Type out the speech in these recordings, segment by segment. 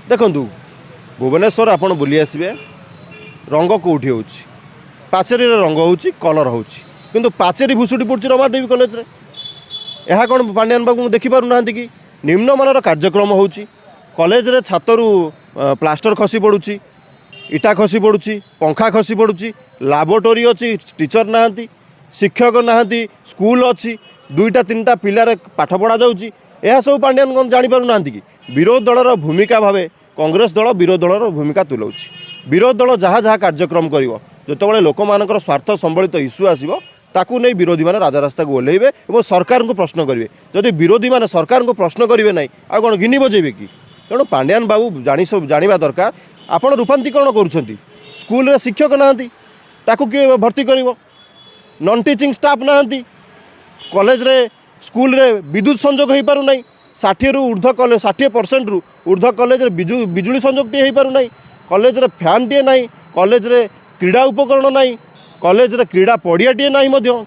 देखु भुवनेश्वर आपण बुली आसबे रंग कौटी हो पाचेरी रंग हो कलर हो कि पाचेरी भुषुटी पड़ी रमादेवी कॉलेज रे यह कौन पांड्यान बाबू देखिपार ना कि निम्नमान कार्यक्रम हो कॉलेज रे छातरू प्लास्टर खसी पड़ुची इटा खसी पड़ुची पंखा खसी पड़ुची लैबोरेटरी अच्छी टीचर ना शिक्षक ना स्कूल अच्छी दुईटा तीन टा पिलार पाठ पढ़ा जाऊँगी यह सब पांड्यान जापर ना कि विरोध दलर भूमिका भाव कांग्रेस दल विरोध दलर भूमिका तुलाऊँ विरोध दल जहाँ जहाँ कार्यक्रम कर जो लोक मान स्वार्थ संबलित इश्यू आसो ताकू नहीं विरोधी मैंने राजरास्ता को ओह्लैबे और सरकार को प्रश्न करेंगे जदि विरोधी मैंने सरकार को प्रश्न करेंगे ना आ कौन गिनी बजेबे कि तेणु पांड्यान बाबू जाना दरकार आपण रूपांतरीकरण करुँच स्कूल शिक्षक ना किए भर्ती कर नॉन टीचिंग स्टाफ ना कॉलेज रे स्कूल रे विद्युत संजोग हो पार ना 60 रु ऊर्ध्व कॉलेज 60% रु ऊर्ध्व कॉलेज बिजुली संजोग टे हो पार ना कॉलेज रे फैन टे ना कॉलेज रे क्रीड़ा उपकरण ना कॉलेज रे क्रीड़ा पड़िया टे ना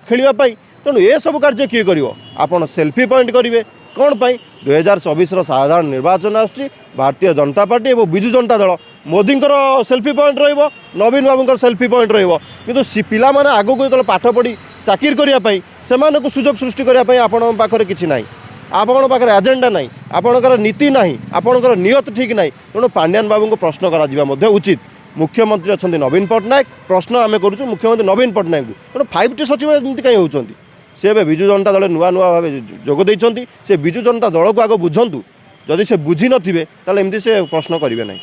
खेलवाई तेणु ये सब कार्य किए कर आपड़ सेल्फी पॉइंट करेंगे कौन पाई 2024 साधारण निर्वाचन आसुची भारतीय जनता पार्टी और विजु जनता दल मोदी सेल्फी पॉइंट रो नवीन बाबू सेल्फी पॉइंट रो पिला माने आगो को जो पाठ पढ़ी चाकिर करने से सुजोग सृष्टि करने आपण पाखे किसी ना आपण पाखे एजेंडा ना आपणकर नीति ना आपणकर नियत ठीक ना तेणु पांड्यान बाबू को प्रश्न करा उचित मुख्यमंत्री अच्छा नवीन पट्टनायक प्रश्न आम करूँ मुख्यमंत्री नवीन पट्टनायक तेणु 5T सचिव एमती कहीं होती सी ए विजु जनता दल नुआ नुआ भाव जोगद से विजु जनता दल को आग बुझंतु जदि से बुझी नथिबे ताले एमती से प्रश्न करेंगे ना।